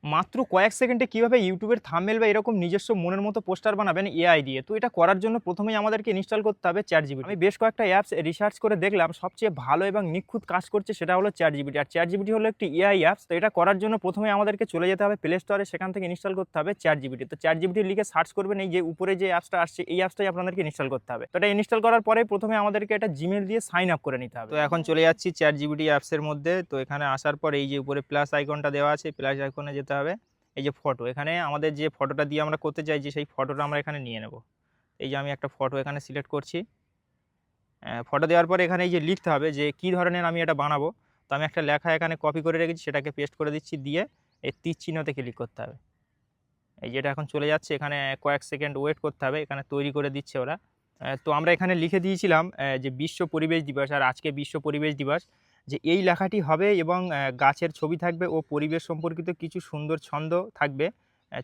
মাত্র কয়েক সেকেন্ডে কিভাবে ইউটিউবের থাম্বনেল বা এরকম নিজস্ব মনের মতো পোস্টার বানাবেন এআই দিয়ে। তো এটা করার জন্য প্রথমেই আমাদেরকে ইনস্টল করতে হবে চ্যাটজিপিটি। আমি বেশ কয়েকটা অ্যাপস রিসার্চ করে দেখলাম সবচেয়ে ভালো এবং নিখুঁত কাজ করছে সেটা হলো চ্যাটজিপিটি। আর চ্যাটজিপিটি হলো একটি এআই অ্যাপস। তো এটা করার জন্য প্রথমেই আমাদেরকে চলে যেতে হবে প্লে স্টোরে, সেখান থেকে ইনস্টল করতে হবে চ্যাটজিপিটি। তো চ্যাটজিপিটি লিখে সার্চ করবেন, এই যে উপরে যে অ্যাপসটা আসছে এই অ্যাপসটাই আপনাদেরকে ইনস্টল করতে হবে। তো এটা ইনস্টল করার পরে প্রথমে আমাদেরকে এটা জিমেল দিয়ে সাইন আপ করে নিতে হবে। তো এখন চলে যাচ্ছি চ্যাটজিপিটি অ্যাপসের মধ্যে। তো এখানে আসার পর এই যে উপরে প্লাস আইকনটা দেওয়া আছে, প্লাস আইকনে যেতে হবে। এই যে ফটো, এখানে আমাদের যে ফটোটা দিয়ে আমরা করতে চাইছি সেই ফটোটা আমরা এখানে নিয়ে নেব। এই যে আমি একটা ফটো এখানে সিলেক্ট করছি। ফটো দেওয়ার পরে এখানে এই যে লিখতে হবে যে কী ধরনের আমি এটা বানাবো। তো আমি একটা লেখা এখানে কপি করে রেখেছি, সেটাকে পেস্ট করে দিচ্ছি, দিয়ে এই তীর চিহ্নতে ক্লিক করতে হবে। এই যেটা এখন চলে যাচ্ছে, এখানে কয়েক সেকেন্ড ওয়েট করতে হবে, এখানে তৈরি করে দিচ্ছে ওরা। তো আমরা এখানে লিখে দিয়েছিলাম যে বিশ্ব পরিবেশ দিবস, আর আজকে বিশ্ব পরিবেশ দিবস, যে এই লেখাটি হবে এবং গাছের ছবি থাকবে ও পরিবেশ সম্পর্কিত কিছু সুন্দর ছন্দ থাকবে।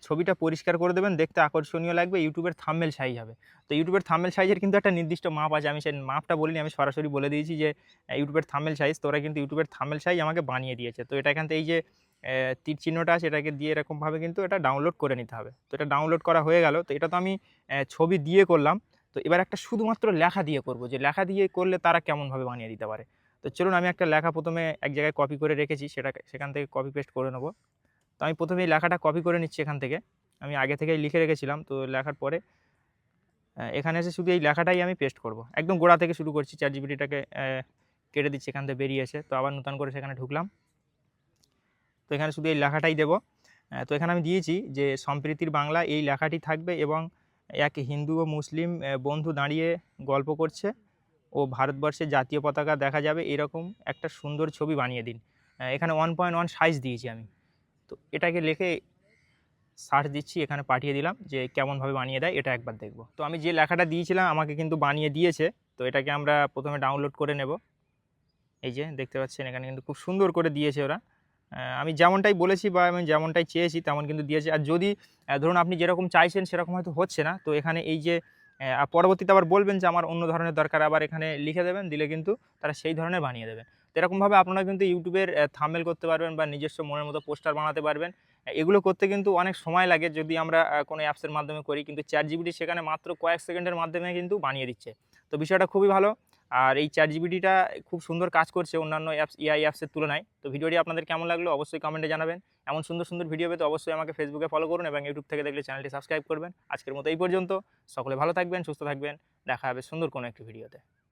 ছবিটা পরিষ্কার করে দেবেন, দেখতে আকর্ষণীয় লাগবে, ইউটিউবের থাম্বনেল সাইজ হবে। তো ইউটিউবের থাম্বনেল সাইজের কিন্তু একটা নির্দিষ্ট মাপ আছে, আমি সেই মাপটা বলিনি, আমি সরাসরি বলে দিয়েছি যে ইউটিউবের থাম্বনেল সাইজ। তো ওরা কিন্তু ইউটিউবের থাম্বনেল সাইজ আমাকে বানিয়ে দিয়েছে। তো এটা এখান থেকে এই যে তীর চিহ্নটা আছে এটাকে দিয়ে এরকমভাবে কিন্তু এটা ডাউনলোড করে নিতে হবে। তো এটা ডাউনলোড করা হয়ে গেল। তো এটা তো আমি ছবি দিয়ে করলাম। তো এবার একটা শুধুমাত্র লেখা দিয়ে করব, যে লেখা দিয়ে করলে তারা কেমনভাবে বানিয়ে দিতে পারে। তো চলুন, আমি একটা লেখা প্রথমে এক জায়গায় কপি করে রেখেছি, সেখান থেকে কপি পেস্ট করে নেব। তো আমি প্রথমে এই লেখাটা কপি করে নিচ্ছি এখান থেকে, আমি আগে থেকেই লিখে রেখেছিলাম। তো লেখার পরে এখানে এসে শুধু এই লেখাটাই আমি পেস্ট করব। একদম গোড়া থেকে শুরু করছি, চ্যাটজিপিটিটাকে কেটে দিচ্ছি, এখান থেকে বেরিয়ে এসে তো আবার নতুন করে সেখানে ঢুকলাম। তো এখানে শুধু এই লেখাটাই দেব। তো এখানে আমি দিয়েছি যে সম্প্রীতির বাংলা, এই লেখাটি থাকবে এবং এক হিন্দু ও মুসলিম বন্ধু দাঁড়িয়ে গল্প করছে ও ভারতবর্ষের জাতীয় পতাকা দেখা যাবে, এরকম একটা সুন্দর ছবি বানিয়ে দিন। এখানে 1.1 সাইজ দিয়েছি আমি। তো এটাকে লিখে সার্চ দিচ্ছি, এখানে পাঠিয়ে দিলাম যে কেমনভাবে বানিয়ে দেয় এটা একবার দেখব। তো আমি যে লেখাটা দিয়েছিলাম আমাকে কিন্তু বানিয়ে দিয়েছে। তো এটাকে আমরা প্রথমে ডাউনলোড করে নেব। এই যে দেখতে পাচ্ছেন এখানে কিন্তু খুব সুন্দর করে দিয়েছে ওরা। আমি যেমনটাই বলেছি বা আমি যেমনটাই চেয়েছি তেমন কিন্তু দিয়েছে। আর যদি ধরুন আপনি যেরকম চাইছেন সেরকম হয়তো হচ্ছে না, তো এখানে এই যে পরবর্তীতে আবার বলবেন যে আমার অন্য ধরনের দরকার, আবার এখানে লিখে দেবেন, দিলে কিন্তু তারা সেই ধরনের বানিয়ে দেবেন। তো এরকমভাবে আপনারা কিন্তু ইউটিউবের থাম্বনেল করতে পারবেন বা নিজস্ব মনের মতো পোস্টার বানাতে পারবেন। এগুলো করতে কিন্তু অনেক সময় লাগে যদি আমরা কোনো অ্যাপসের মাধ্যমে করি, কিন্তু চ্যাটজিপিটি সেখানে মাত্র কয়েক সেকেন্ডের মাধ্যমে কিন্তু বানিয়ে দিচ্ছে। তো বিষয়টা খুবই ভালো। আর এই চ্যাটজিপিটিটা খুব সুন্দর কাজ করছে অন্যান্য অ্যাপস, এআই অ্যাপসের তুলনায়। তো ভিডিওটি আপনাদের কেমন লাগলো অবশ্যই কমেন্টে জানাবেন। এমন সুন্দর সুন্দর ভিডিও পেতে অবশ্যই আমাকে ফেসবুকে ফলো করুন এবং ইউটিউব থেকে দেখলে চ্যানেলটি সাবস্ক্রাইব করবেন। আজকের মতো এই পর্যন্ত। সকলে ভালো থাকবেন, সুস্থ থাকবেন। দেখা হবে সুন্দর কোনো একটি ভিডিওতে।